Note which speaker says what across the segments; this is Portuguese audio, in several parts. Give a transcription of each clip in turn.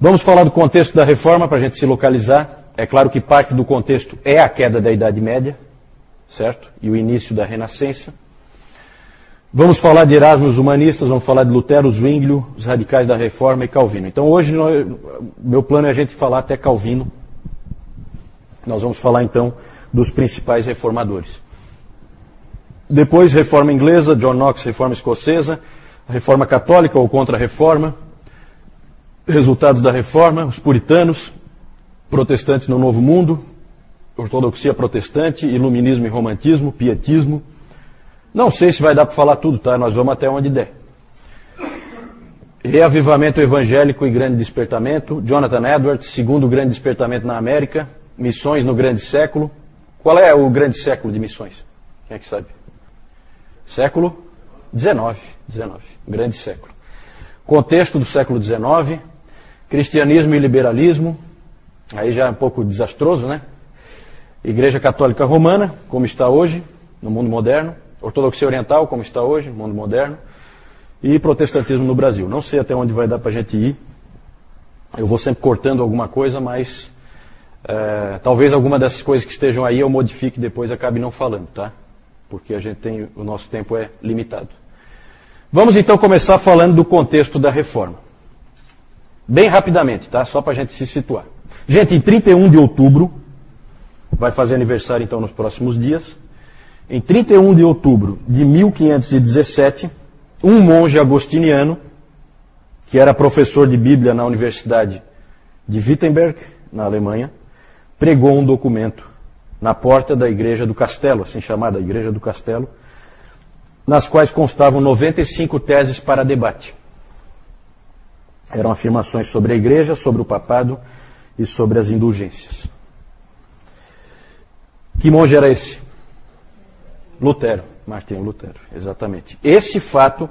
Speaker 1: Vamos falar do contexto da reforma para a gente se localizar. É claro que parte do contexto é a queda da Idade Média, certo? E o início da Renascença. Vamos falar de Erasmo, os humanistas, vamos falar de Lutero, Zwinglio, os radicais da Reforma e Calvino. Então hoje, meu plano é a gente falar até Calvino. Nós vamos falar então dos principais reformadores. Depois, Reforma Inglesa, John Knox, Reforma Escocesa, Reforma Católica ou Contra-Reforma, resultados da Reforma, os puritanos, protestantes no Novo Mundo, ortodoxia protestante, iluminismo e romantismo, pietismo. Não sei se vai dar para falar tudo, tá? Nós vamos até onde der. Reavivamento evangélico e grande despertamento, Jonathan Edwards, segundo grande despertamento na América, missões no grande século. Qual é o grande século de missões? Quem é que sabe? Século XIX, grande século. Contexto do século XIX, cristianismo e liberalismo, aí já é um pouco desastroso, né? Igreja Católica Romana, como está hoje, no mundo moderno. Ortodoxia Oriental, como está hoje, no mundo moderno. E protestantismo no Brasil. Não sei até onde vai dar para a gente ir. Eu vou sempre cortando alguma coisa, mas talvez alguma dessas coisas que estejam aí eu modifique e depois acabe não falando, tá? Porque o nosso tempo é limitado. Vamos então começar falando do contexto da reforma. Bem rapidamente, tá? Só para a gente se situar. Gente, em 31 de outubro, vai fazer aniversário então nos próximos dias, em 31 de outubro de 1517, um monge agostiniano, que era professor de Bíblia na Universidade de Wittenberg, na Alemanha, pregou um documento na porta da Igreja do Castelo, assim chamada Igreja do Castelo, nas quais constavam 95 teses para debate. Eram afirmações sobre a Igreja, sobre o papado e sobre as indulgências. Que monge era esse? Lutero, Martinho Lutero, exatamente. Esse fato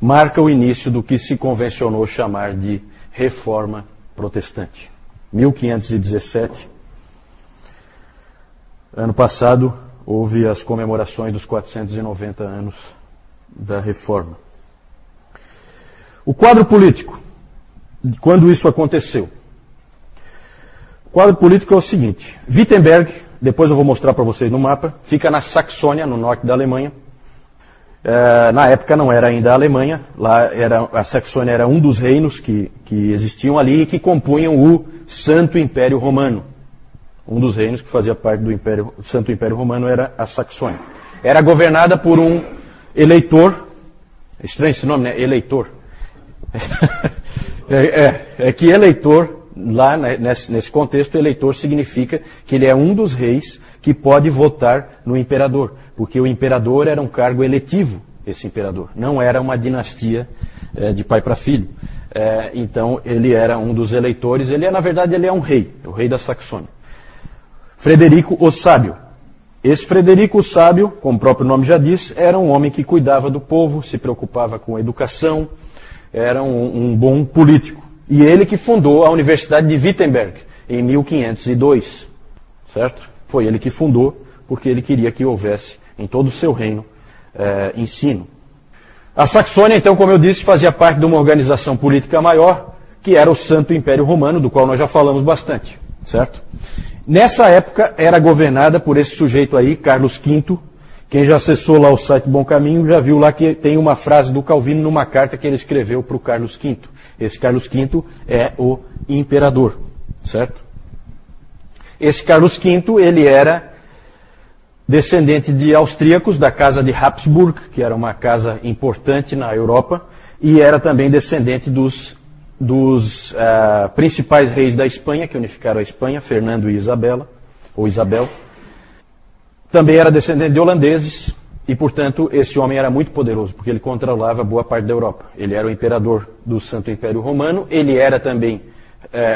Speaker 1: marca o início do que se convencionou chamar de Reforma Protestante. 1517, ano passado, houve as comemorações dos 490 anos da Reforma. O quadro político, quando isso aconteceu? O quadro político é o seguinte: Wittenberg, depois eu vou mostrar para vocês no mapa, fica na Saxônia, no norte da Alemanha. Na época não era ainda a Alemanha, a Saxônia era um dos reinos que existiam ali e que compunham o Santo Império Romano. Um dos reinos que fazia parte do Santo Império Romano era a Saxônia. Era governada por um eleitor. É estranho esse nome, né? Eleitor. É que eleitor, lá nesse contexto, eleitor significa que ele é um dos reis que pode votar no imperador. Porque o imperador era um cargo eletivo, esse imperador. Não era uma dinastia de pai para filho. Então ele era um dos eleitores. Na verdade, ele é um rei, o rei da Saxônia. Frederico o Sábio. Esse Frederico o Sábio, como o próprio nome já diz, era um homem que cuidava do povo, se preocupava com a educação, era um bom político. E ele que fundou a Universidade de Wittenberg, em 1502. Certo? Foi ele que fundou, porque ele queria que houvesse em todo o seu reino ensino. A Saxônia, então, como eu disse, fazia parte de uma organização política maior, que era o Santo Império Romano, do qual nós já falamos bastante. Certo? Nessa época era governada por esse sujeito aí, Carlos V. Quem já acessou lá o site Bom Caminho já viu lá que tem uma frase do Calvino numa carta que ele escreveu para o Carlos V. Esse Carlos V é o imperador, certo? Esse Carlos V, ele era descendente de austríacos da casa de Habsburg, que era uma casa importante na Europa, e era também descendente dos principais reis da Espanha, que unificaram a Espanha, Fernando e Isabel. Também era descendente de holandeses, e portanto esse homem era muito poderoso, porque ele controlava boa parte da Europa. Ele era o imperador do Santo Império Romano, ele era também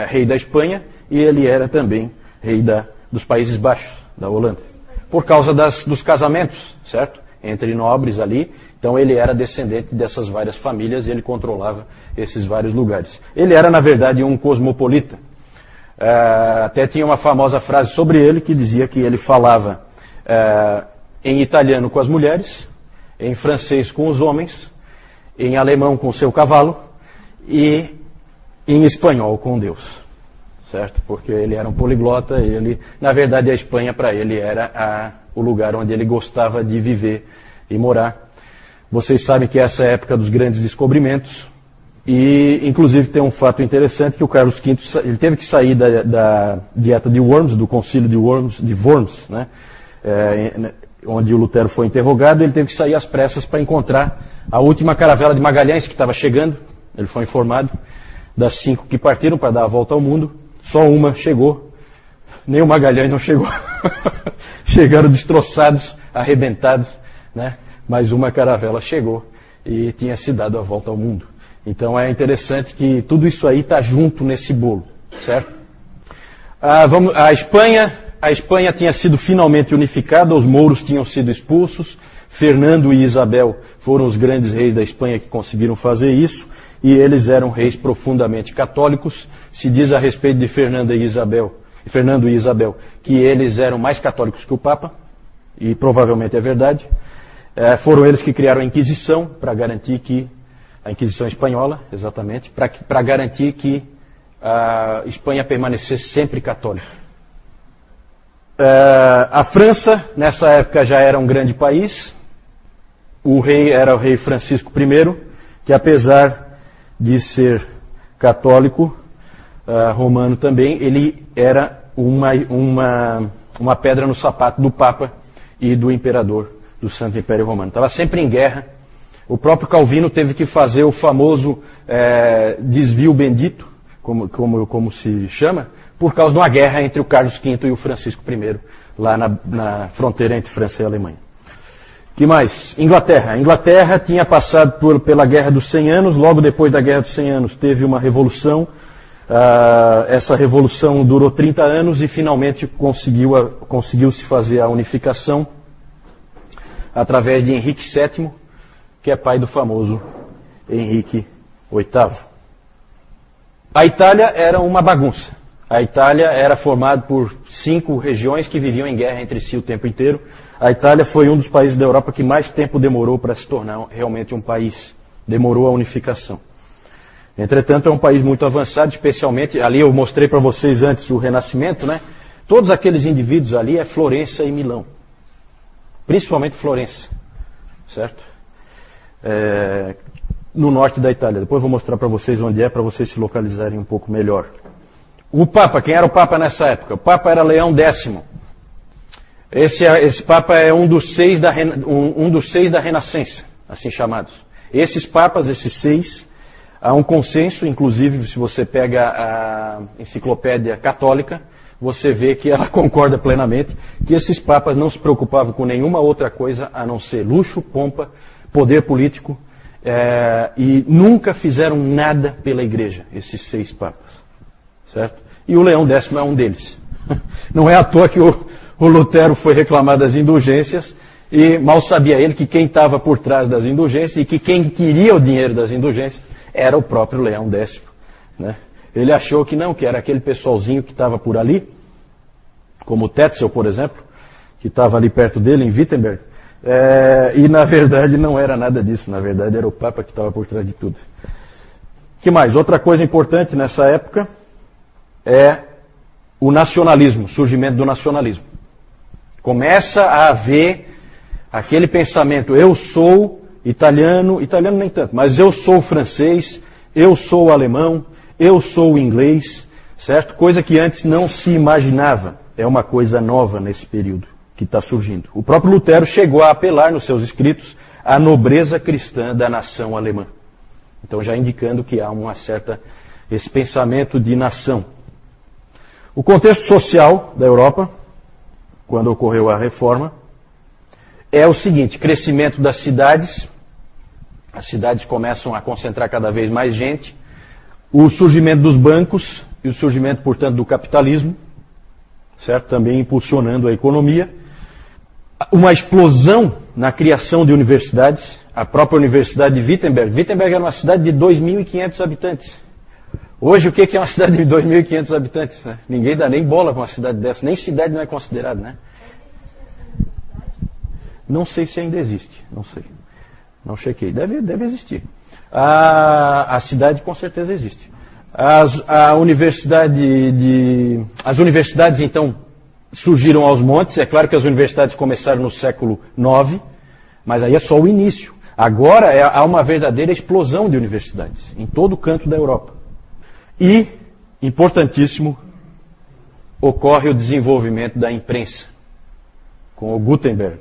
Speaker 1: rei da Espanha, e ele era também rei dos Países Baixos, da Holanda. Por causa dos casamentos, certo? Entre nobres ali. Então ele era descendente dessas várias famílias e ele controlava esses vários lugares. Ele era, na verdade, um cosmopolita. Até tinha uma famosa frase sobre ele que dizia que ele falava em italiano com as mulheres, em francês com os homens, em alemão com o seu cavalo e em espanhol com Deus, certo? Porque ele era um poliglota, na verdade a Espanha para ele era o lugar onde ele gostava de viver e morar. Vocês sabem que essa é a época dos grandes descobrimentos e inclusive tem um fato interessante que o Carlos V ele teve que sair da dieta de Worms, do concílio de Worms, né? Onde o Lutero foi interrogado, ele teve que sair às pressas para encontrar a última caravela de Magalhães que estava chegando. Ele foi informado das 5 que partiram para dar a volta ao mundo, só uma chegou, nem o Magalhães não chegou. Chegaram destroçados, arrebentados, né? Mas uma caravela chegou e tinha se dado a volta ao mundo. Então é interessante que tudo isso aí está junto nesse bolo, certo? A Espanha tinha sido finalmente unificada, os mouros tinham sido expulsos, Fernando e Isabel foram os grandes reis da Espanha que conseguiram fazer isso, e eles eram reis profundamente católicos. Se diz a respeito de Fernando e Isabel que eles eram mais católicos que o Papa, e provavelmente é verdade. Foram eles que criaram a Inquisição para garantir que a Inquisição espanhola, exatamente, para garantir que a Espanha permanecesse sempre católica. A França, nessa época, já era um grande país. O rei era o rei Francisco I, que apesar de ser católico, romano também, ele era uma pedra no sapato do Papa e do imperador do Santo Império Romano. Estava sempre em guerra. O próprio Calvino teve que fazer o famoso desvio bendito, como se chama, por causa de uma guerra entre o Carlos V e o Francisco I, lá na fronteira entre França e Alemanha. Que mais? Inglaterra. A Inglaterra tinha passado pela Guerra dos 100 Anos, logo depois da Guerra dos 100 Anos teve uma revolução. Essa revolução durou 30 anos e finalmente conseguiu-se fazer a unificação através de Henrique VII, que é pai do famoso Henrique VIII. A Itália era uma bagunça. A Itália era formada por 5 regiões que viviam em guerra entre si o tempo inteiro. A Itália foi um dos países da Europa que mais tempo demorou para se tornar realmente um país. Demorou a unificação. Entretanto, é um país muito avançado, especialmente, ali eu mostrei para vocês antes o Renascimento, né? Todos aqueles indivíduos ali é Florença e Milão. Principalmente Florença, certo? No norte da Itália. Depois vou mostrar para vocês onde é, para vocês se localizarem um pouco melhor. O Papa, quem era o Papa nessa época? O Papa era Leão X. Esse Papa é um dos seis da Renascença, assim chamados. Esses Papas, esses 6, há um consenso, inclusive se você pega a enciclopédia católica, você vê que ela concorda plenamente que esses Papas não se preocupavam com nenhuma outra coisa a não ser luxo, pompa, poder político, e nunca fizeram nada pela Igreja, esses 6 Papas. Certo? E o Leão X é um deles. Não é à toa que o Lutero foi reclamar das indulgências e mal sabia ele que quem estava por trás das indulgências e que quem queria o dinheiro das indulgências era o próprio Leão X. Né? Ele achou que não, que era aquele pessoalzinho que estava por ali, como o Tetzel, por exemplo, que estava ali perto dele, em Wittenberg, e na verdade não era nada disso, na verdade era o Papa que estava por trás de tudo. Que mais? Outra coisa importante nessa época é o nacionalismo, o surgimento do nacionalismo. Começa a haver aquele pensamento, eu sou italiano nem tanto, mas eu sou francês, eu sou alemão, eu sou inglês, certo? Coisa que antes não se imaginava. É uma coisa nova nesse período que está surgindo. O próprio Lutero chegou a apelar nos seus escritos à nobreza cristã da nação alemã. Então já indicando que há esse pensamento de nação. O contexto social da Europa, quando ocorreu a reforma, é o seguinte: crescimento das cidades, as cidades começam a concentrar cada vez mais gente, o surgimento dos bancos e o surgimento, portanto, do capitalismo, certo? Também impulsionando a economia, uma explosão na criação de universidades, a própria Universidade de Wittenberg. Wittenberg era uma cidade de 2.500 habitantes. Hoje, o que é uma cidade de 2.500 habitantes? Né? Ninguém dá nem bola para uma cidade dessa. Nem cidade não é considerada, né? Não sei se ainda existe. Não sei. Não chequei. Deve existir. A cidade com certeza existe. As universidades, então, surgiram aos montes. É claro que as universidades começaram no século IX, mas aí é só o início. Agora há uma verdadeira explosão de universidades em todo o canto da Europa. E, importantíssimo, ocorre o desenvolvimento da imprensa, com o Gutenberg,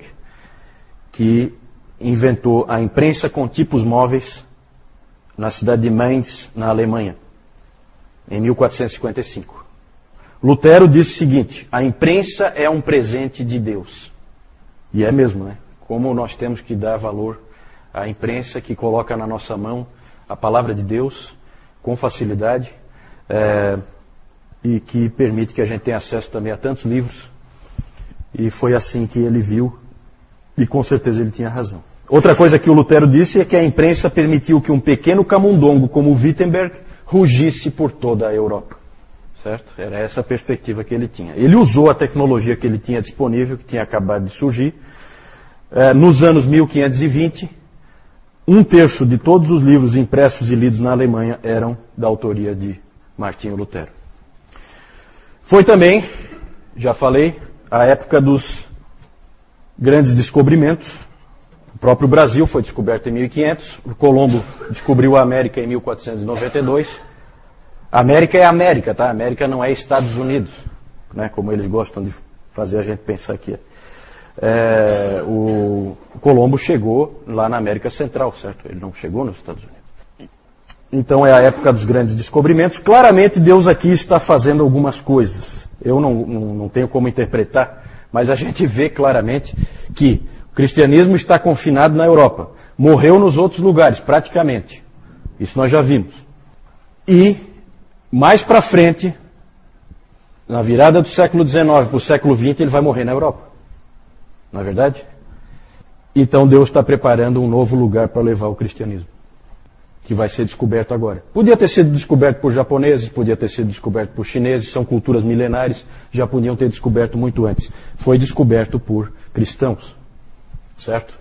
Speaker 1: que inventou a imprensa com tipos móveis na cidade de Mainz, na Alemanha, em 1455. Lutero disse o seguinte: a imprensa é um presente de Deus. E é mesmo, né? Como nós temos que dar valor à imprensa que coloca na nossa mão a palavra de Deus com facilidade e que permite que a gente tenha acesso também a tantos livros. E foi assim que ele viu, e com certeza ele tinha razão. Outra coisa que o Lutero disse é que a imprensa permitiu que um pequeno camundongo como Wittenberg rugisse por toda a Europa. Certo? Era essa a perspectiva que ele tinha. Ele usou a tecnologia que ele tinha disponível, que tinha acabado de surgir. Nos anos 1520, 1/3 de todos os livros impressos e lidos na Alemanha eram da autoria de Martinho Lutero. Foi também, já falei, a época dos grandes descobrimentos. O próprio Brasil foi descoberto em 1500. O Colombo descobriu a América em 1492. A América é a América, tá? A América não é Estados Unidos, né? Como eles gostam de fazer a gente pensar que é. O Colombo chegou lá na América Central, certo? Ele não chegou nos Estados Unidos. Então é a época dos grandes descobrimentos. Claramente Deus aqui está fazendo algumas coisas. Eu não tenho como interpretar, mas a gente vê claramente que o cristianismo está confinado na Europa. Morreu nos outros lugares, praticamente. Isso nós já vimos. E mais para frente, na virada do século XIX para o século XX, ele vai morrer na Europa. Não é verdade? Então Deus está preparando um novo lugar para levar o cristianismo, que vai ser descoberto agora. Podia ter sido descoberto por japoneses, podia ter sido descoberto por chineses, são culturas milenares, já podiam ter descoberto muito antes. Foi descoberto por cristãos, certo?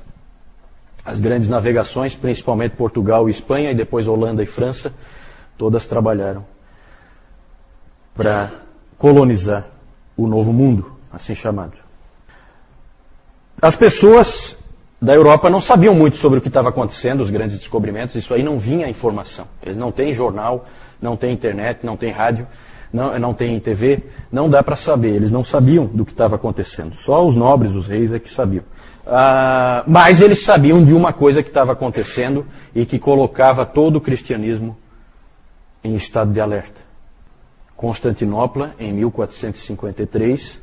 Speaker 1: As grandes navegações, principalmente Portugal e Espanha, e depois Holanda e França, todas trabalharam para colonizar o novo mundo, assim chamado. As pessoas da Europa não sabiam muito sobre o que estava acontecendo, os grandes descobrimentos, isso aí não vinha a informação. Eles não têm jornal, não têm internet, não têm rádio, não têm TV, não dá para saber. Eles não sabiam do que estava acontecendo. Só os nobres, os reis é que sabiam. Mas eles sabiam de uma coisa que estava acontecendo e que colocava todo o cristianismo em estado de alerta. Constantinopla, em 1453,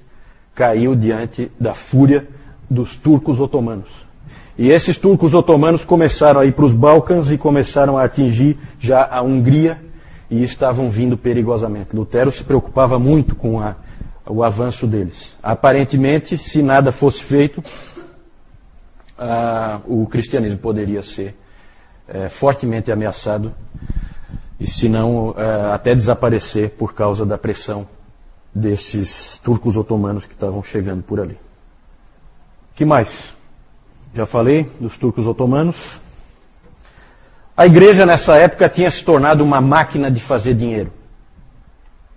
Speaker 1: caiu diante da fúria dos turcos otomanos. E esses turcos otomanos começaram a ir para os Balcãs e começaram a atingir já a Hungria e estavam vindo perigosamente. Lutero se preocupava muito com o avanço deles. Aparentemente, se nada fosse feito, o cristianismo poderia ser fortemente ameaçado e, se não, até desaparecer por causa da pressão desses turcos otomanos que estavam chegando por ali. Que mais? Já falei dos turcos otomanos. A igreja nessa época tinha se tornado uma máquina de fazer dinheiro.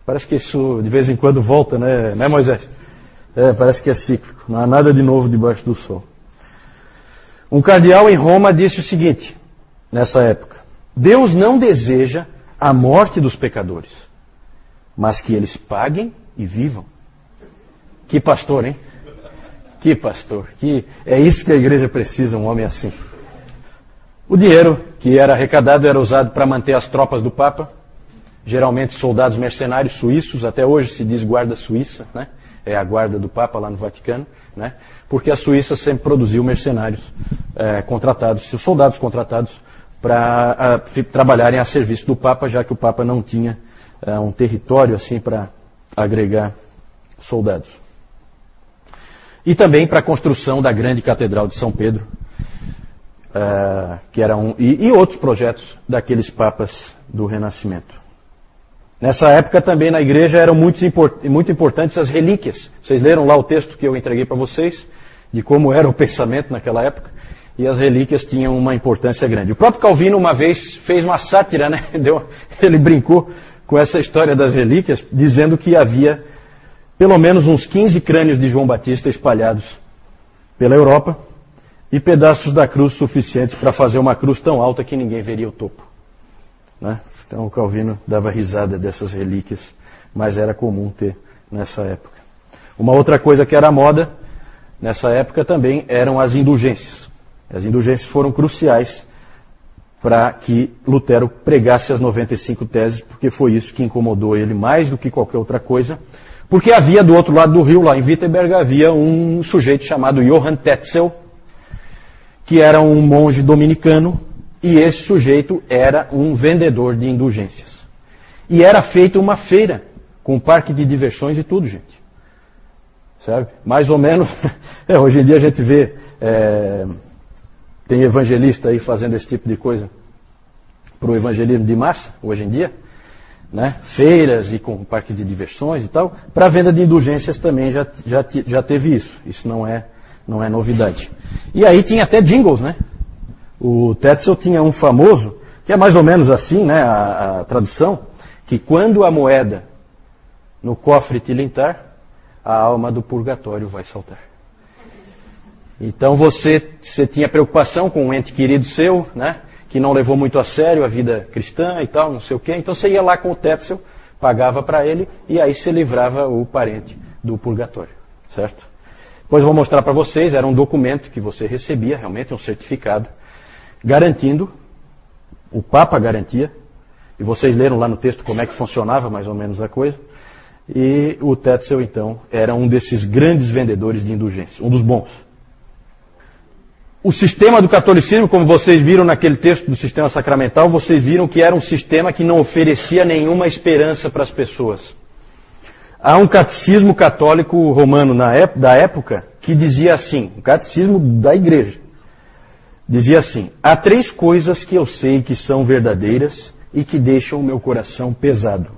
Speaker 1: Parece que isso de vez em quando volta, né Moisés? Parece que é cíclico. Não há nada de novo debaixo do sol. Um cardeal em Roma disse o seguinte, nessa época: Deus não deseja a morte dos pecadores, mas que eles paguem e vivam. Que pastor, hein? Que pastor, é isso que a igreja precisa, um homem assim. O dinheiro que era arrecadado era usado para manter as tropas do Papa, geralmente soldados mercenários suíços, até hoje se diz guarda suíça, né? É a guarda do Papa lá no Vaticano, né? Porque a Suíça sempre produziu mercenários contratados, soldados contratados para trabalharem a serviço do Papa, já que o Papa não tinha um território assim para agregar soldados. E também para a construção da grande Catedral de São Pedro, que era e outros projetos daqueles papas do Renascimento. Nessa época também na igreja eram muito importantes as relíquias. Vocês leram lá o texto que eu entreguei para vocês, de como era o pensamento naquela época, e as relíquias tinham uma importância grande. O próprio Calvino uma vez fez uma sátira, né? Ele brincou com essa história das relíquias, dizendo que havia pelo menos uns 15 crânios de João Batista espalhados pela Europa e pedaços da cruz suficientes para fazer uma cruz tão alta que ninguém veria o topo. Né? Então o Calvino dava risada dessas relíquias, mas era comum ter nessa época. Uma outra coisa que era moda nessa época também eram as indulgências. As indulgências foram cruciais para que Lutero pregasse as 95 teses, porque foi isso que incomodou ele mais do que qualquer outra coisa, porque havia do outro lado do rio, lá em Wittenberg, havia um sujeito chamado Johann Tetzel, que era um monge dominicano, e esse sujeito era um vendedor de indulgências. E era feita uma feira, com parque de diversões e tudo, gente. Sabe? Mais ou menos, hoje em dia a gente vê, tem evangelista aí fazendo esse tipo de coisa para o evangelismo de massa, hoje em dia, né? Feiras e com parques de diversões e tal. Para a venda de indulgências também já teve isso. Isso não é novidade. E aí tinha até jingles, né? O Tetzel tinha um famoso, que é mais ou menos assim, né? A tradução, que quando a moeda no cofre tilintar, a alma do purgatório vai saltar. Então você tinha preocupação com um ente querido seu, né? Que não levou muito a sério a vida cristã e tal, não sei o quê. Então você ia lá com o Tetzel, pagava para ele e aí você livrava o parente do purgatório, certo? Depois eu vou mostrar para vocês, era um documento que você recebia, realmente um certificado, garantindo, o Papa garantia, e vocês leram lá no texto como é que funcionava mais ou menos a coisa, e o Tetzel então era um desses grandes vendedores de indulgências, um dos bons. O sistema do catolicismo, como vocês viram naquele texto do sistema sacramental, vocês viram que era um sistema que não oferecia nenhuma esperança para as pessoas. Há um catecismo católico romano da época que dizia assim, o catecismo da igreja, dizia assim: há 3 coisas que eu sei que são verdadeiras e que deixam o meu coração pesado.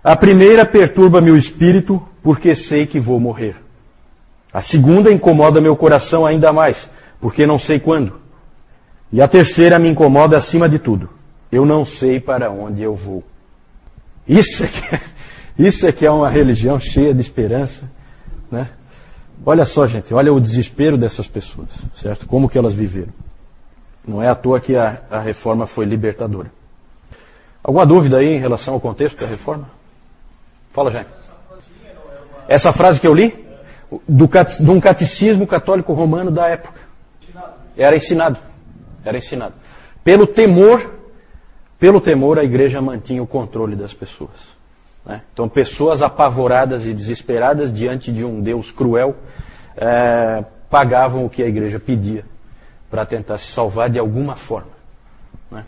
Speaker 1: A primeira perturba-me o espírito porque sei que vou morrer. A segunda incomoda meu coração ainda mais, porque não sei quando. E a terceira me incomoda acima de tudo. Eu não sei para onde eu vou. Isso é que é uma religião cheia de esperança, né? Olha só, gente, olha o desespero dessas pessoas, certo? Como que elas viveram. Não é à toa que a reforma foi libertadora. Alguma dúvida aí em relação ao contexto da reforma? Fala, Jaime. Essa frase que eu li, de um catecismo católico romano da época. Era ensinado. Pelo temor a igreja mantinha o controle das pessoas. Né? Então, pessoas apavoradas e desesperadas diante de um Deus cruel pagavam o que a igreja pedia para tentar se salvar de alguma forma. Né?